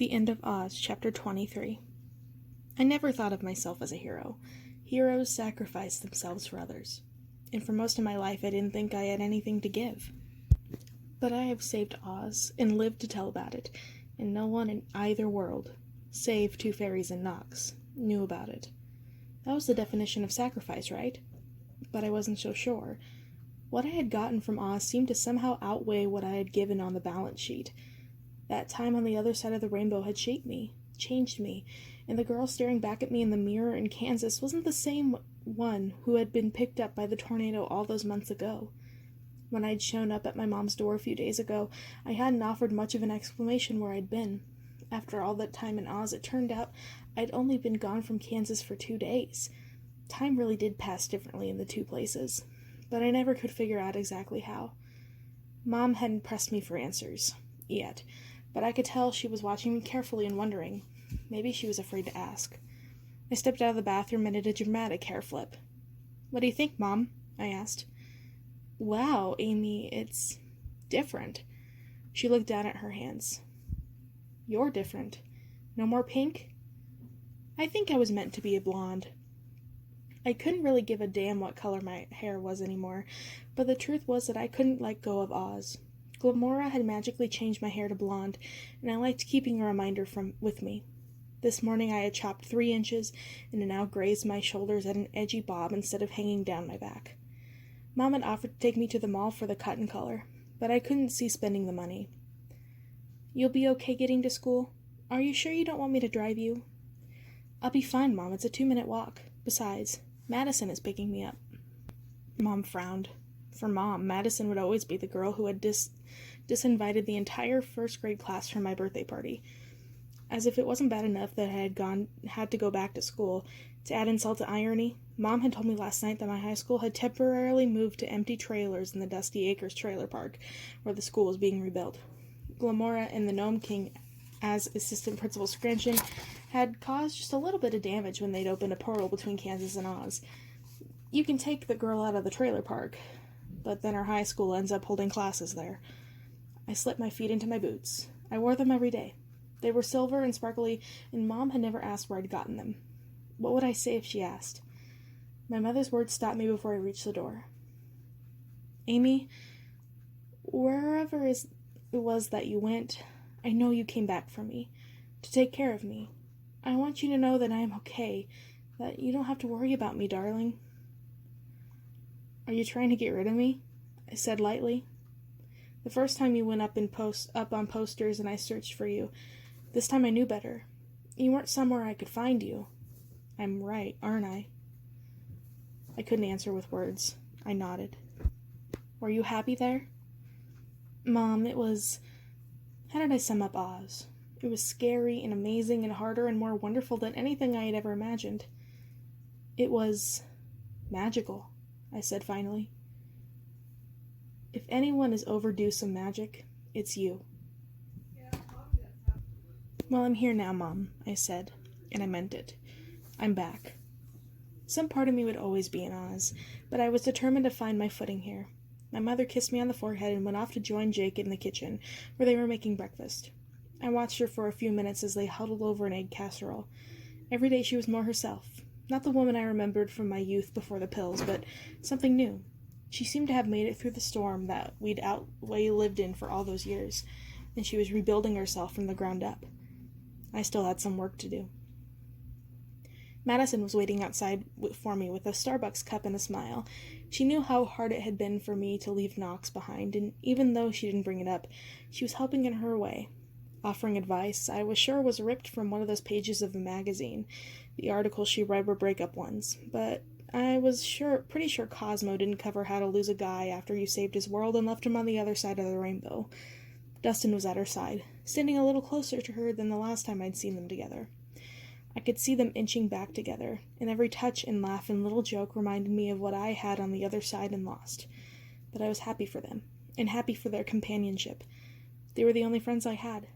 The End of Oz, Chapter 23. I never thought of myself as a hero. Heroes sacrifice themselves for others. And for most of my life I didn't think I had anything to give. But I have saved Oz, and lived to tell about it, and no one in either world, save two fairies and Nox, knew about it. That was the definition of sacrifice, right? But I wasn't so sure. What I had gotten from Oz seemed to somehow outweigh what I had given on the balance sheet. That time on the other side of the rainbow had shaped me, changed me, and the girl staring back at me in the mirror in Kansas wasn't the same one who had been picked up by the tornado all those months ago. When I'd shown up at my mom's door a few days ago, I hadn't offered much of an explanation where I'd been. After all that time in Oz, it turned out I'd only been gone from Kansas for 2 days. Time really did pass differently in the two places, but I never could figure out exactly how. Mom hadn't pressed me for answers, yet, but I could tell she was watching me carefully and wondering. Maybe she was afraid to ask. I stepped out of the bathroom and did a dramatic hair flip. "What do you think, Mom?" I asked. "Wow, Amy, it's different." She looked down at her hands. "You're different. No more pink?" I think I was meant to be a blonde. I couldn't really give a damn what color my hair was anymore, but the truth was that I couldn't let go of Oz. Glamora had magically changed my hair to blonde, and I liked keeping a reminder with me. This morning I had chopped 3 inches, and it now grazed my shoulders at an edgy bob instead of hanging down my back. Mom had offered to take me to the mall for the cut and color, but I couldn't see spending the money. "You'll be okay getting to school? Are you sure you don't want me to drive you?" "I'll be fine, Mom. It's a 2-minute walk. Besides, Madison is picking me up." Mom frowned. For Mom, Madison would always be the girl who had disinvited the entire first-grade class from my birthday party. As if it wasn't bad enough that I had to go back to school, to add insult to irony, Mom had told me last night that my high school had temporarily moved to empty trailers in the Dusty Acres trailer park, where the school was being rebuilt. Glamora and the Gnome King, as Assistant Principal Scranton, had caused just a little bit of damage when they'd opened a portal between Kansas and Oz. You can take the girl out of the trailer park, but then her high school ends up holding classes there. I slipped my feet into my boots. I wore them every day. They were silver and sparkly, and Mom had never asked where I'd gotten them. What would I say if she asked? My mother's words stopped me before I reached the door. "Amy, wherever it was that you went, I know you came back for me, to take care of me. I want you to know that I am okay, that you don't have to worry about me, darling." "Are you trying to get rid of me?" I said lightly. "The first time you went up on posters and I searched for you. This time I knew better. You weren't somewhere I could find you. I'm right, aren't I?" I couldn't answer with words. I nodded. "Were you happy there?" "Mom, it was... How did I sum up Oz? It was scary and amazing and harder and more wonderful than anything I had ever imagined. It was... magical," I said finally. "If anyone is overdue some magic, it's you." "Well, I'm here now, Mom," I said, and I meant it. I'm back. Some part of me would always be in Oz, but I was determined to find my footing here. My mother kissed me on the forehead and went off to join Jake in the kitchen, where they were making breakfast. I watched her for a few minutes as they huddled over an egg casserole. Every day she was more herself. Not the woman I remembered from my youth before the pills, but something new. She seemed to have made it through the storm that we'd lived in for all those years, and she was rebuilding herself from the ground up. I still had some work to do. Madison was waiting outside for me with a Starbucks cup and a smile. She knew how hard it had been for me to leave Nox behind, and even though she didn't bring it up, she was helping in her way. Offering advice I was sure was ripped from one of those pages of the magazine. The articles she read were breakup ones, but I was pretty sure Cosmo didn't cover how to lose a guy after you saved his world and left him on the other side of the rainbow. Dustin was at her side, standing a little closer to her than the last time I'd seen them together. I could see them inching back together, and every touch and laugh and little joke reminded me of what I had on the other side and lost. But I was happy for them, and happy for their companionship. They were the only friends I had.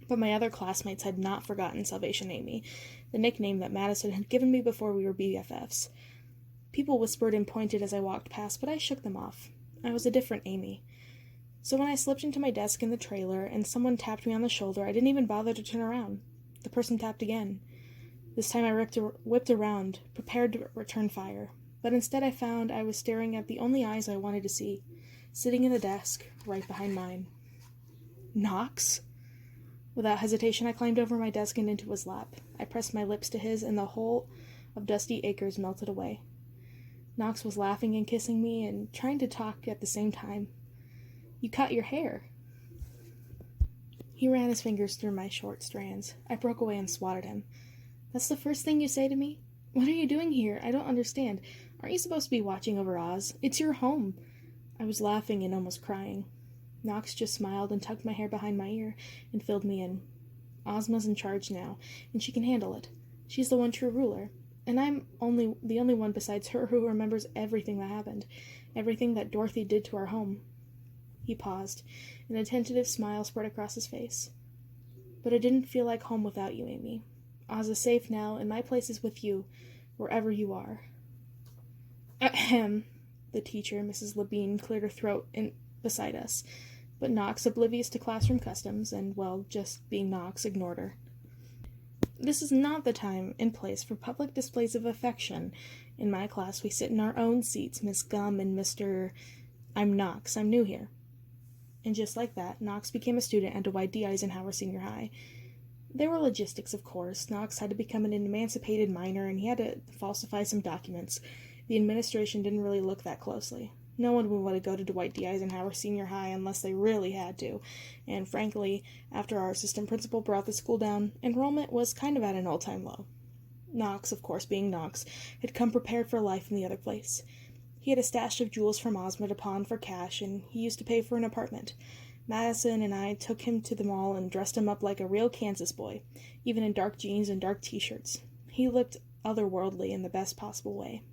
But my other classmates had not forgotten Salvation Amy, the nickname that Madison had given me before we were BFFs. People whispered and pointed as I walked past, but I shook them off. I was a different Amy. So when I slipped into my desk in the trailer and someone tapped me on the shoulder, I didn't even bother to turn around. The person tapped again. This time I whipped around, prepared to return fire. But instead I found I was staring at the only eyes I wanted to see, sitting in the desk right behind mine. Knox? Without hesitation, I climbed over my desk and into his lap. I pressed my lips to his, and the whole of Dusty Acres melted away. Knox was laughing and kissing me and trying to talk at the same time. "You cut your hair." He ran his fingers through my short strands. I broke away and swatted him. "That's the first thing you say to me? What are you doing here? I don't understand. Aren't you supposed to be watching over Oz? It's your home." I was laughing and almost crying. Knox just smiled and tucked my hair behind my ear and filled me in. "Ozma's in charge now, and she can handle it. She's the one true ruler. And I'm the only one besides her who remembers everything that happened, everything that Dorothy did to our home." He paused, and a tentative smile spread across his face. "But it didn't feel like home without you, Amy. Oz is safe now, and my place is with you, wherever you are." Ahem. The teacher, Mrs. Labine, cleared her throat beside us, but Knox, oblivious to classroom customs, and, well, just being Knox, ignored her. "This is not the time and place for public displays of affection. In my class we sit in our own seats, Miss Gum and Mr. I'm Knox. I'm new here." And just like that, Knox became a student at Dwight D. Eisenhower Senior High. There were logistics, of course. Knox had to become an emancipated minor, and he had to falsify some documents. The administration didn't really look that closely. No one would want to go to Dwight D. Eisenhower Senior High unless they really had to, and frankly, after our assistant principal brought the school down, enrollment was kind of at an all-time low. Knox, of course being Knox, had come prepared for life in the other place. He had a stash of jewels from Ozma to pawn for cash, and he used to pay for an apartment. Madison and I took him to the mall and dressed him up like a real Kansas boy, even in dark jeans and dark t-shirts. He looked otherworldly in the best possible way.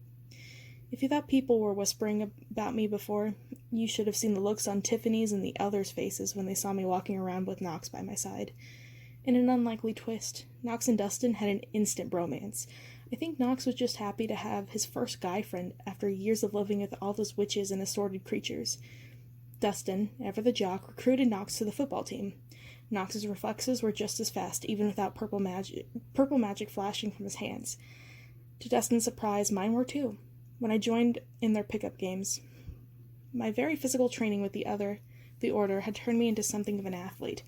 If you thought people were whispering about me before, you should have seen the looks on Tiffany's and the others' faces when they saw me walking around with Knox by my side. In an unlikely twist, Knox and Dustin had an instant bromance. I think Knox was just happy to have his first guy friend after years of living with all those witches and assorted creatures. Dustin, ever the jock, recruited Knox to the football team. Knox's reflexes were just as fast, even without purple magic flashing from his hands. To Dustin's surprise, mine were too. When I joined in their pickup games, my very physical training with the Order had turned me into something of an athlete.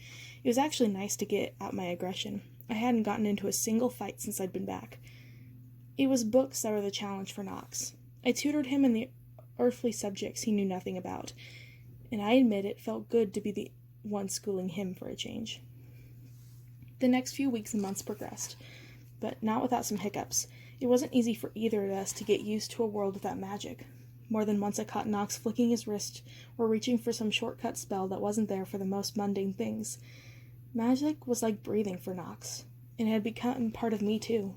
It was actually nice to get out my aggression. I hadn't gotten into a single fight since I'd been back. It was books that were the challenge for Knox. I tutored him in the earthly subjects he knew nothing about, and I admit it felt good to be the one schooling him for a change. The next few weeks and months progressed, but not without some hiccups. It wasn't easy for either of us to get used to a world without magic. More than once I caught Knox flicking his wrist or reaching for some shortcut spell that wasn't there for the most mundane things. Magic was like breathing for Knox, and it had become part of me too.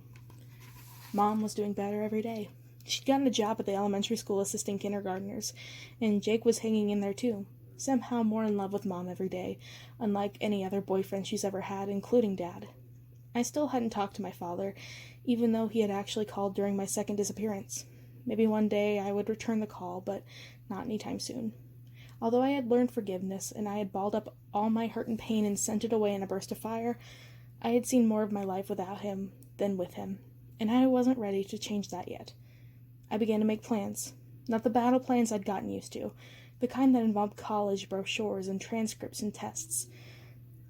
Mom was doing better every day. She'd gotten a job at the elementary school assisting kindergartners, and Jake was hanging in there too, somehow more in love with Mom every day, unlike any other boyfriend she's ever had, including Dad. I still hadn't talked to my father, even though he had actually called during my second disappearance. Maybe one day I would return the call, but not anytime soon. Although I had learned forgiveness, and I had balled up all my hurt and pain and sent it away in a burst of fire, I had seen more of my life without him than with him, and I wasn't ready to change that yet. I began to make plans. Not the battle plans I'd gotten used to, the kind that involved college brochures and transcripts and tests.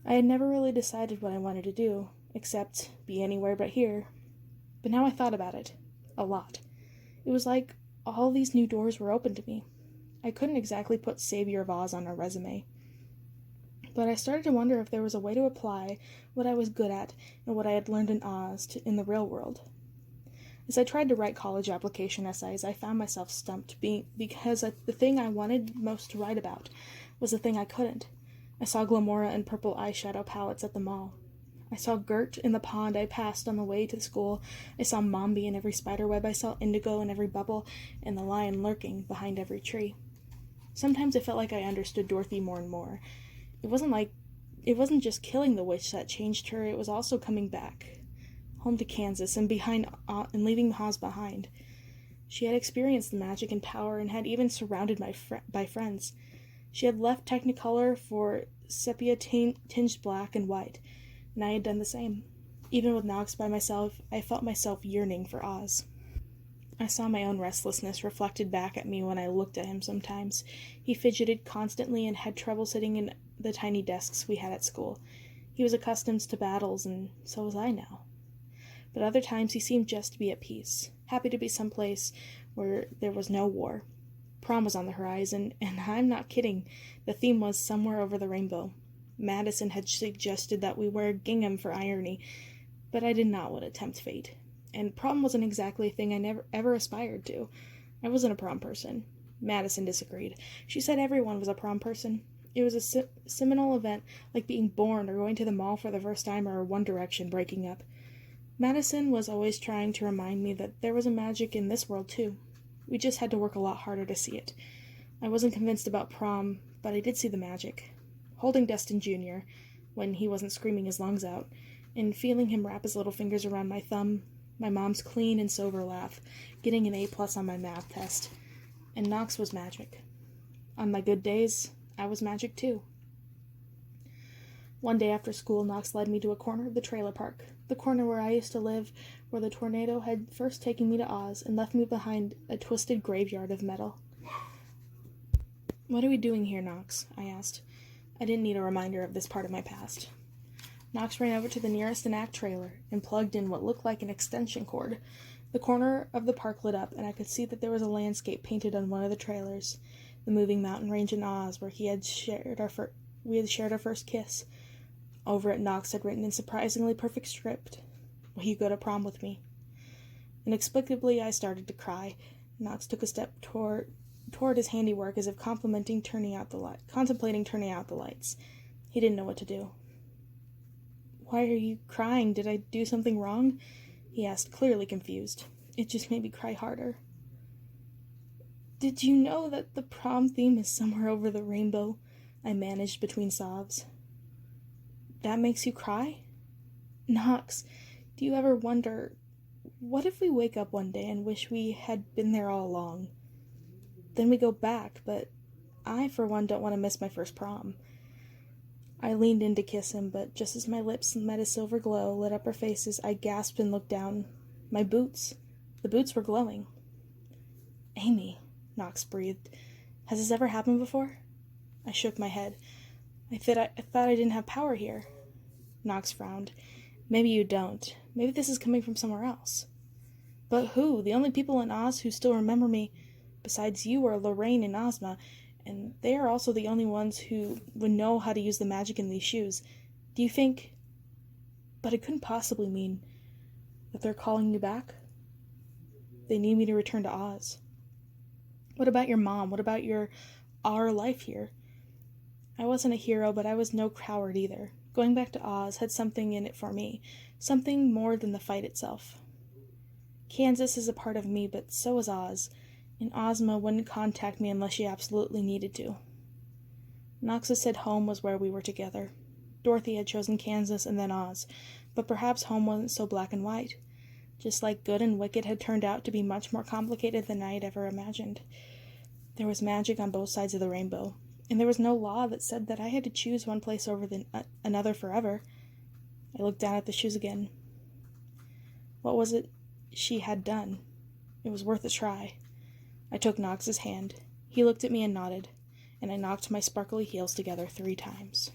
I had never really decided what I wanted to do, except be anywhere but here. But now I thought about it. A lot. It was like all these new doors were open to me. I couldn't exactly put Savior of Oz on a resume. But I started to wonder if there was a way to apply what I was good at and what I had learned in Oz in the real world. As I tried to write college application essays, I found myself stumped because the thing I wanted most to write about was the thing I couldn't. I saw Glamora and purple eyeshadow palettes at the mall. I saw Gert in the pond I passed on the way to school. I saw Mombi in every spiderweb. I saw Indigo in every bubble, and the lion lurking behind every tree. Sometimes I felt like I understood Dorothy more and more. It wasn't just killing the witch that changed her, it was also coming back, home to Kansas and leaving Oz behind. She had experienced the magic and power and had even surrounded by friends. She had left Technicolor for sepia-tinged black and white, and I had done the same. Even with Knox by myself, I felt myself yearning for Oz. I saw my own restlessness reflected back at me when I looked at him sometimes. He fidgeted constantly and had trouble sitting in the tiny desks we had at school. He was accustomed to battles, and so was I now. But other times he seemed just to be at peace, happy to be someplace where there was no war. Prom was on the horizon, and I'm not kidding. The theme was Somewhere Over the Rainbow. Madison had suggested that we wear gingham for irony, but I did not want to tempt fate. And prom wasn't exactly a thing I never ever aspired to. I wasn't a prom person. Madison disagreed. She said everyone was a prom person. It was a seminal event, like being born or going to the mall for the first time or One Direction breaking up. Madison was always trying to remind me that there was a magic in this world, too. We just had to work a lot harder to see it. I wasn't convinced about prom, but I did see the magic. Holding Dustin Jr., when he wasn't screaming his lungs out, and feeling him wrap his little fingers around my thumb, my mom's clean and sober laugh, getting an A+ on my math test, and Knox was magic. On my good days, I was magic too. One day after school, Knox led me to a corner of the trailer park, the corner where I used to live, where the tornado had first taken me to Oz and left me behind a twisted graveyard of metal. "What are we doing here, Knox?" I asked. I didn't need a reminder of this part of my past. Knox ran over to the nearest Enact trailer and plugged in what looked like an extension cord. The corner of the park lit up, and I could see that there was a landscape painted on one of the trailers, the moving mountain range in Oz where we had shared our first kiss. Over it, Knox had written in surprisingly perfect script, "Will you go to prom with me?" Inexplicably, I started to cry. Knox took a step toward his handiwork as if contemplating turning out the lights. He didn't know what to do. "Why are you crying? Did I do something wrong?" he asked, clearly confused. It just made me cry harder. "Did you know that the prom theme is Somewhere Over the Rainbow?" I managed between sobs. "That makes you cry?" "Knox, do you ever wonder, what if we wake up one day and wish we had been there all along? Then we go back, but I, for one, don't want to miss my first prom." I leaned in to kiss him, but just as my lips met a silver glow lit up our faces, I gasped and looked down. My boots. The boots were glowing. "Amy," Knox breathed. "Has this ever happened before?" I shook my head. I thought I didn't have power here." Knox frowned. "Maybe you don't. Maybe this is coming from somewhere else." "But who? The only people in Oz who still remember me, besides you, are Lorraine and Ozma, and they are also the only ones who would know how to use the magic in these shoes. Do you think... But it couldn't possibly mean that they're calling you back? They need me to return to Oz. What about your mom? What about our life here? I wasn't a hero, but I was no coward either. Going back to Oz had something in it for me, something more than the fight itself. Kansas is a part of me, but so is Oz, and Ozma wouldn't contact me unless she absolutely needed to. Knox said home was where we were together. Dorothy had chosen Kansas and then Oz, but perhaps home wasn't so black and white. Just like good and wicked had turned out to be much more complicated than I had ever imagined. There was magic on both sides of the rainbow, and there was no law that said that I had to choose one place over another forever. I looked down at the shoes again. What was it she had done? It was worth a try. I took Knox's hand. He looked at me and nodded, and I knocked my sparkly heels together 3 times.